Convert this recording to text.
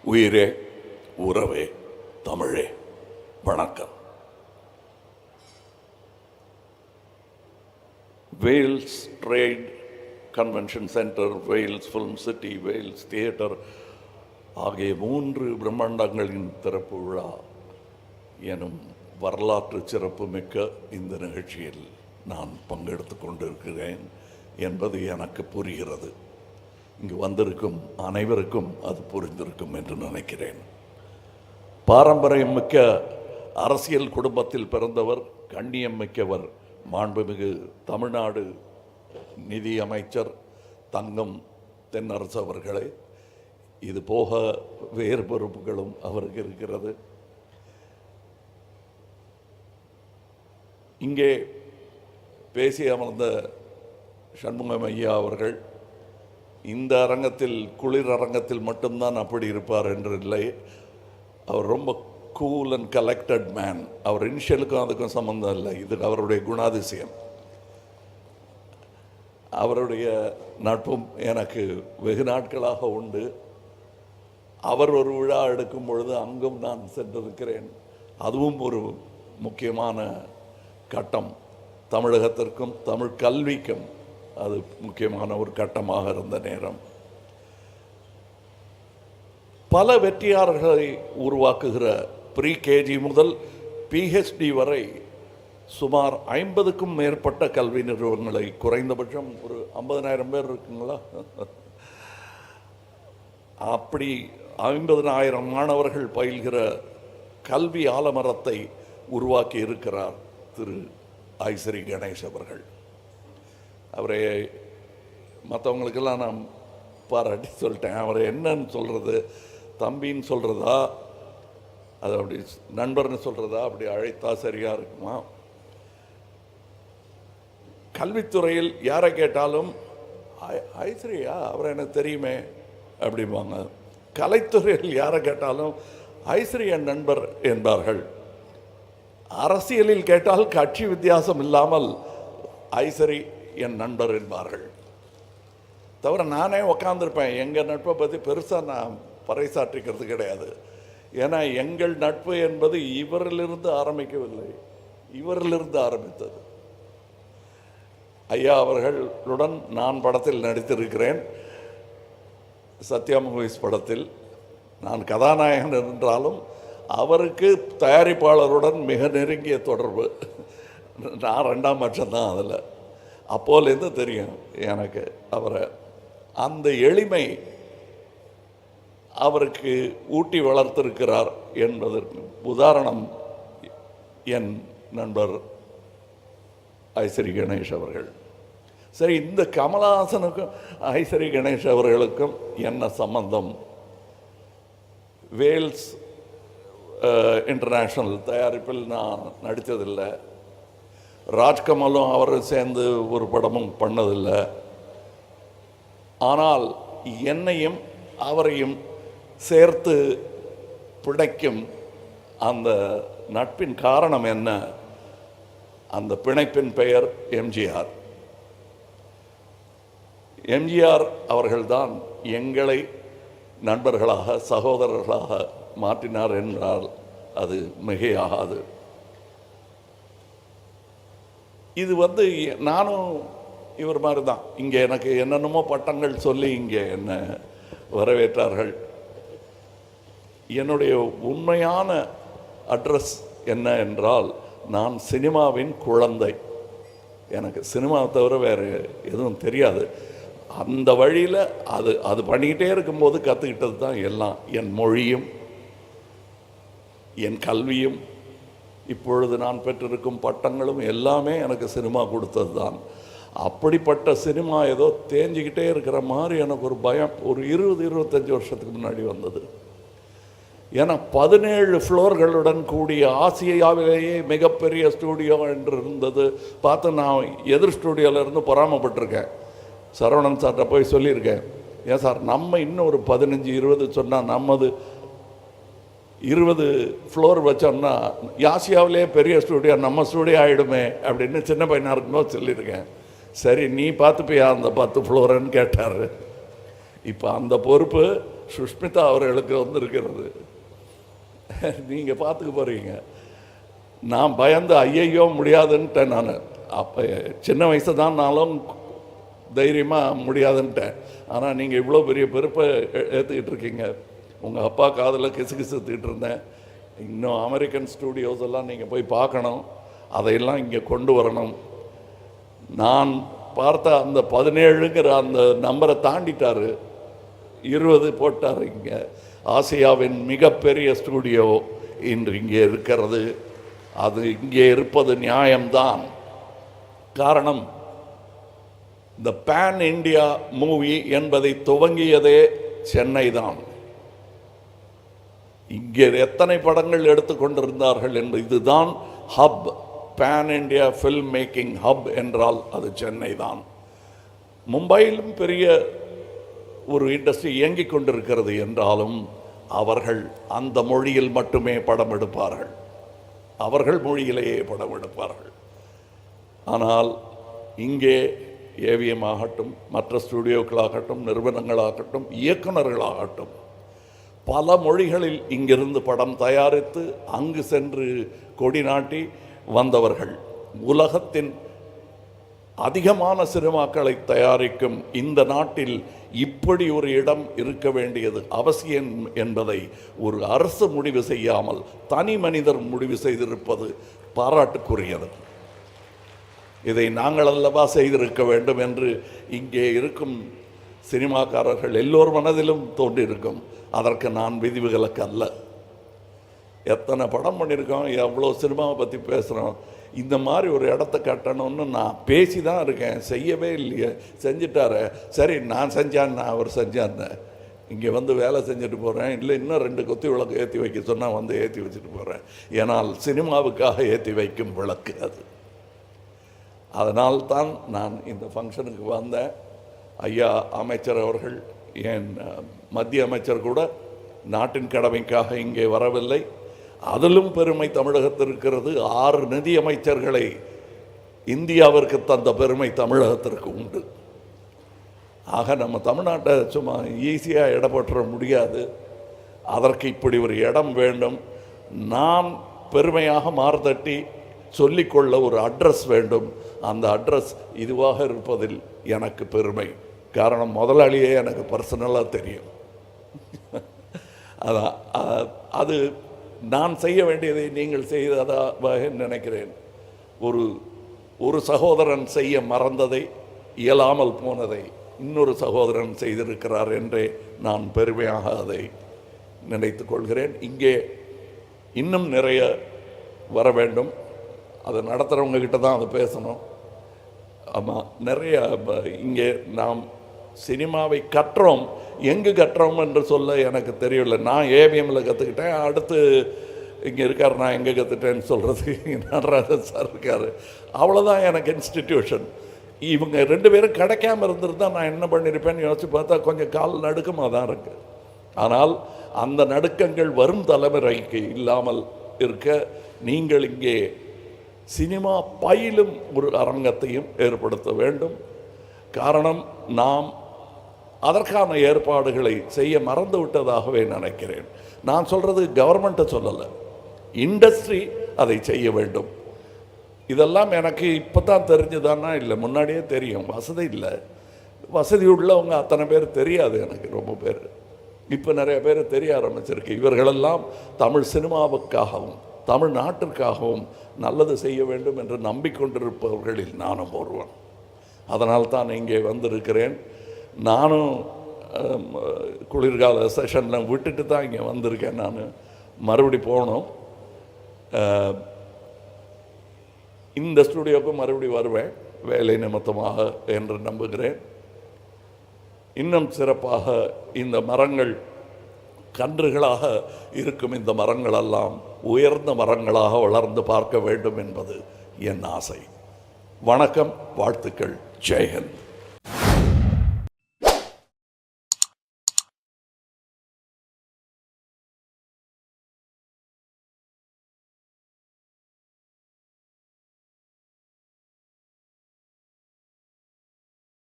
உயிரே உறவே தமிழே வணக்கம். Vels trade convention centre, Vels film city, Vels theatre ஆகிய 3 பிரம்மாண்டங்களின் திறப்பு விழா எனும் வரலாற்று சிறப்பு மிக்க இந்த நிகழ்ச்சியில் நான் பங்கெடுத்து கொண்டிருக்கிறேன் என்பது எனக்கு புரிகிறது. இங்கு வந்திருக்கும் அனைவருக்கும் அது புரிந்திருக்கும் என்று நினைக்கிறேன். பாரம்பரியம் மிக்க அரசியல் குடும்பத்தில் பிறந்தவர், கண்ணியம் மிக்கவர், மாண்புமிகு தமிழ்நாடு நிதி அமைச்சர் தங்கம் தென்னரசு அவர்களே. இது போக வேறு பொறுப்புகளும் அவருக்கு இருக்கிறது. இங்கே பேசி அமர்ந்த சண்முகம் ஐயா அவர்கள் இந்த அரங்கத்தில், குளிர் அரங்கத்தில் மட்டும்தான் அப்படி இருப்பார் என்று இல்லை. அவர் ரொம்ப கூல் அண்ட் கலெக்டட் மேன். அவர் இனிஷியலுக்கும் அதுக்கும் சம்மந்தம் இல்லை, இது அவருடைய குணாதிசயம். அவருடைய நட்பும் எனக்கு வெகு நாட்களாக உண்டு. அவர் ஒரு விழா எடுக்கும் பொழுது அங்கும் நான் சென்றிருக்கிறேன். அதுவும் ஒரு முக்கியமான கட்டம். தமிழகத்திற்கும் தமிழ் கல்விக்கும் அது முக்கியமான ஒரு கட்டமாக இருந்த நேரம். பல வெற்றியாளர்களை உருவாக்குகிற ப்ரீ கேஜி முதல் பிஹெச்டி வரை சுமார் 50க்கும் மேற்பட்ட கல்வி நிறுவனங்களை, குறைந்தபட்சம் ஒரு 50,000 பேர் இருக்குங்களா, அப்படி 50,000 மாணவர்கள் பயில்கிற கல்வி ஆலமரத்தை உருவாக்கி இருக்கிறார் திரு ஐஸ்ரீ கணேஷ் அவர்கள். அவரை மற்றவங்களுக்கெல்லாம் நான் பாராட்டி சொல்லிட்டேன். அவரை என்னன்னு சொல்கிறது, தம்பின்னு சொல்கிறதா, அது அப்படி நண்பர்னு சொல்கிறதா, அப்படி அழைத்தா சரியாக இருக்குமா? கல்வித்துறையில் யாரை கேட்டாலும் ஐஸ்ரீயா, அவரை எனக்கு தெரியுமே அப்படிம்பாங்க. கலைத்துறையில் யாரை கேட்டாலும் ஐஸ்ரீ என் நண்பர் என்பார்கள். அரசியலில் கேட்டால் கட்சி வித்தியாசம் இல்லாமல் ஐஸ்ரீ என் நண்பர் என்பார்கள். தவிர நானே உக்காந்துருப்பேன். எங்கள் நட்பை பற்றி பெருசாக நான் பறைசாற்றிக்கிறது கிடையாது. ஏன்னா எங்கள் நட்பு என்பது இவரிலிருந்து ஆரம்பிக்கவில்லை, இவரிலிருந்து ஆரம்பித்தது. ஐயா அவர்களுடன் நான் படத்தில் நடித்திருக்கிறேன். சத்யா மூவிஸ் படத்தில் நான் கதாநாயகன் என்றாலும் அவருக்கு தயாரிப்பாளருடன் மிக நெருங்கிய தொடர்பு. நான் 2ஆம் பட்சம்தான் அதில். அப்போலேருந்து தெரியும் எனக்கு அவரை. அந்த எளிமை அவருக்கு ஊட்டி வளர்த்திருக்கிறார் என்பதற்கு உதாரணம் என் நண்பர் ஐஸ்ரீ கணேஷ் அவர்கள். சரி, இந்த கமலஹாசனுக்கும் ஐஸ்ரீ கணேஷ் அவர்களுக்கும் என்ன சம்பந்தம்? வேல்ஸ் இன்டர்நேஷ்னல் தயாரிப்பில் நான் நடித்ததில்லை. ராஜ்கமலும் அவரும் சேர்ந்து ஒரு படமும் பண்ணதில்லை. ஆனால் என்னையும் அவரையும் சேர்த்து பிணைக்கும் அந்த நட்பின் காரணம் என்ன? அந்த பிணைப்பின் பெயர் எம்ஜிஆர். எம்ஜிஆர் அவர்கள்தான் எங்களை நண்பர்களாக, சகோதரர்களாக மாற்றினார் என்றால் அது மிகையாகாது. இது நானும் இவர் மாதிரி தான். இங்கே எனக்கு என்னென்னமோ பட்டங்கள் சொல்லி இங்கே என்னை வரவேற்றார்கள். என்னுடைய உண்மையான அட்ரஸ் என்ன என்றால், நான் சினிமாவின் குழந்தை. எனக்கு சினிமாவை தவிர வேறு எதுவும் தெரியாது. அந்த வழியில் அது பண்ணிக்கிட்டே இருக்கும்போது கற்றுக்கிட்டது தான் எல்லாம். என் மொழியும் என் கல்வியும் இப்பொழுது நான் பெற்றிருக்கும் பட்டங்களும் எல்லாமே எனக்கு சினிமா கொடுத்தது தான். அப்படிப்பட்ட சினிமா ஏதோ தேஞ்சிக்கிட்டே இருக்கிற மாதிரி எனக்கு ஒரு பயம் ஒரு 20-25 வருஷத்துக்கு முன்னாடி வந்தது. ஏன்னா 17 ஃப்ளோர்களுடன் கூடிய ஆசியாவிலேயே மிகப்பெரிய ஸ்டூடியோ என்று இருந்தது. பார்த்து நான் எதிர் ஸ்டூடியோவிலேருந்து பொறாமப்பட்டிருக்கேன். சரவணன் சார்கிட்ட போய் சொல்லியிருக்கேன், ஏன் சார் நம்ம இன்னும் ஒரு 15-20 சொன்னால் நம்மது 20 ஃப்ளோர் வச்சோம்னா ஆசியாவிலே பெரிய ஸ்டூடியோ நம்ம ஸ்டூடியோ ஆகிடுமே அப்படின்னு சின்ன பையனாக இருக்கும்போது சொல்லியிருக்கேன். சரி, நீ பார்த்துப்பியா அந்த 10 ஃப்ளோருன்னு கேட்டார். இப்போ அந்த பொறுப்பு சுஷ்மிதா அவர்களுக்கு வந்திருக்கிறது. நீங்கள் பார்த்துக்க போகிறீங்க. நான் பயந்து ஐயையோ முடியாதுன்ட்டேன். நான் அப்போ சின்ன வயசு தான், நானும் தைரியமாக முடியாதுன்ட்டேன். ஆனால் நீங்கள் இவ்வளோ பெரிய பொறுப்பை ஏற்றுக்கிட்டு இருக்கீங்க. உங்கள் அப்பா காதில் கிசு கிசுத்துக்கிட்டு இருந்தேன். இன்னும் அமெரிக்கன் ஸ்டூடியோஸ் எல்லாம் நீங்கள் போய் பார்க்கணும், அதையெல்லாம் இங்கே கொண்டு வரணும். நான் பார்த்த அந்த 17ங்கிற அந்த நம்பரை தாண்டிட்டார், 20 போட்டார். இங்கே ஆசியாவின் மிகப்பெரிய ஸ்டூடியோ இன்று இங்கே இருக்கிறது. அது இங்கே இருப்பது நியாயம்தான். காரணம், இந்த பேன் இண்டியா மூவி என்பதை துவங்கியதே சென்னை தான். இங்கே எத்தனை படங்கள் எடுத்துக்கொண்டிருந்தார்கள் என்பது, இதுதான் hub. Pan India film making hub என்றால் அது சென்னை தான். மும்பையிலும் பெரிய ஒரு இண்டஸ்ட்ரி இயங்கிக் கொண்டிருக்கிறது என்றாலும் அவர்கள் அந்த மொழியில் மட்டுமே படம் எடுப்பார்கள், அவர்கள் மொழியிலேயே படம் எடுப்பார்கள். ஆனால் இங்கே ஏவிஎம் ஆகட்டும், மற்ற ஸ்டூடியோக்களாகட்டும், நிறுவனங்களாகட்டும், இயக்குநர்களாகட்டும், பல மொழிகளில் இங்கிருந்து படம் தயாரித்து அங்கு சென்று கொடி நாட்டி வந்தவர்கள். உலகத்தின் அதிகமான சினிமாக்களை தயாரிக்கும் இந்த நாட்டில் இப்படி ஒரு இடம் இருக்க வேண்டியது அவசியம் என்பதை ஒரு அரசு முடிவு செய்யாமல் தனி மனிதர் முடிவு செய்திருப்பது பாராட்டுக்குரியது. இதை நாங்கள் அல்லவா செய்திருக்க வேண்டும் என்று இங்கே இருக்கும் சினிமாக்காரர்கள் எல்லோர் மனதிலும் தோன்றியிருக்கும். அதற்கு நான் விதிவிலக்கு அல்ல. எத்தனை படம் பண்ணியிருக்கோம், எவ்வளோ சினிமாவை பற்றி பேசுகிறோம். இந்த மாதிரி ஒரு இடத்த கட்டணும்னு நான் பேசி தான் இருக்கேன், செய்யவே இல்லையே. செஞ்சிட்டாரு, சரி நான் செஞ்சேன், அவர் செஞ்சான்னு இங்கே வந்து வேலை செஞ்சுட்டு போகிறேன். இல்லை இன்னும் 2 கொத்தி விளக்கு ஏற்றி வைக்க சொன்னால் வந்து ஏற்றி வச்சுட்டு போகிறேன். ஏன்னால் சினிமாவுக்காக ஏற்றி வைக்கும் விளக்கு அது. அதனால்தான் நான் இந்த ஃபங்க்ஷனுக்கு வந்தேன். ஐயா அமைச்சர் அவர்கள், என் மத்திய அமைச்சர் கூட நாட்டின் கடமைக்காக இங்கே வரவில்லை. அதிலும் பெருமை தமிழகத்தில் இருக்கிறது. 6 நிதி அமைச்சர்களை இந்தியாவிற்கு தந்த பெருமை தமிழகத்திற்கு உண்டு. ஆக நம்ம தமிழ்நாட்டை சும்மா ஈஸியாக இடப்பற்ற முடியாது. அதற்கு இப்படி ஒரு இடம் வேண்டும். நான் பெருமையாக மார்தட்டி சொல்லிக்கொள்ள ஒரு அட்ரஸ் வேண்டும். அந்த அட்ரஸ் இதுவாக இருப்பதில் எனக்கு பெருமை. காரணம், முதலாளியே எனக்கு பர்சனலாக தெரியும். அதான் அது நான் செய்ய வேண்டியதை நீங்கள் செய்ததாக நினைக்கிறேன். ஒரு சகோதரன் செய்ய மறந்ததை, இயலாமல் போனதை இன்னொரு சகோதரன் செய்திருக்கிறார் என்றே நான் பெருமையாக அதை நினைத்து கொள்கிறேன். இங்கே இன்னும் நிறைய வர வேண்டும். அதை நடத்துகிறவங்க கிட்ட தான் அதை பேசணும். ஆமாம், நிறைய இங்கே நாம் சினிமாவை கற்றோம். எங்கு கற்றோம் என்று சொல்ல எனக்கு தெரியல. நான் ஏவிஎம்மில் கற்றுக்கிட்டேன். அடுத்து இங்கே இருக்கார், நான் எங்கே கற்றுட்டேன்னு சொல்கிறது நடராஜன் சார் இருக்கார். அவ்வளோதான் எனக்கு இன்ஸ்டிடியூஷன். இவங்க 2 பேரும் கிடைக்காமல் இருந்திருந்தால் நான் என்ன பண்ணியிருப்பேன்னு யோசிச்சு பார்த்தா கொஞ்சம் கால் நடுக்கமாக தான் இருக்குது. ஆனால் அந்த நடுக்கங்கள் வரும் தலைமுறைக்கு இல்லாமல் இருக்க நீங்கள் இங்கே சினிமா பயிலும் ஒரு அரங்கத்தையும் ஏற்படுத்த வேண்டும். காரணம், நாம் அதற்கான ஏற்பாடுகளை செய்ய மறந்து விட்டதாகவே நினைக்கிறேன். நான் சொல்கிறது கவர்மெண்ட்டை சொல்லலை, இண்டஸ்ட்ரி அதை செய்ய வேண்டும். இதெல்லாம் எனக்கு இப்போ தான் தெரிஞ்சுதானா? இல்லை, முன்னாடியே தெரியும். வசதி இல்லை, வசதி உள்ளவங்க அத்தனை பேர் தெரியாது எனக்கு. ரொம்ப பேர் இப்போ நிறைய பேர் தெரிய ஆரம்பிச்சிருக்கு. இவர்களெல்லாம் தமிழ் சினிமாவுக்காகவும் தமிழ்நாட்டிற்காகவும் நல்லது செய்ய வேண்டும் என்று நம்பிக்கொண்டிருப்பவர்களில் நானும் ஒருவன். அதனால் தான் இங்கே வந்திருக்கிறேன். நானும் குளிர்கால செஷனில் விட்டுட்டு தான் இங்கே வந்திருக்கேன். நான் மறுபடி போகணும். இந்த ஸ்டுடியோவுக்கு மறுபடி வருவேன் வேலை நிமித்தமாக என்று நம்புகிறேன். இன்னும் சிறப்பாக இந்த மரங்கள் கன்றுகளாக இருக்கும். இந்த மரங்களெல்லாம் உயர்ந்த மரங்களாக வளர்ந்து பார்க்க வேண்டும் என்பது என் ஆசை. வணக்கம், வாழ்த்துக்கள், ஜெயஹிந்த்.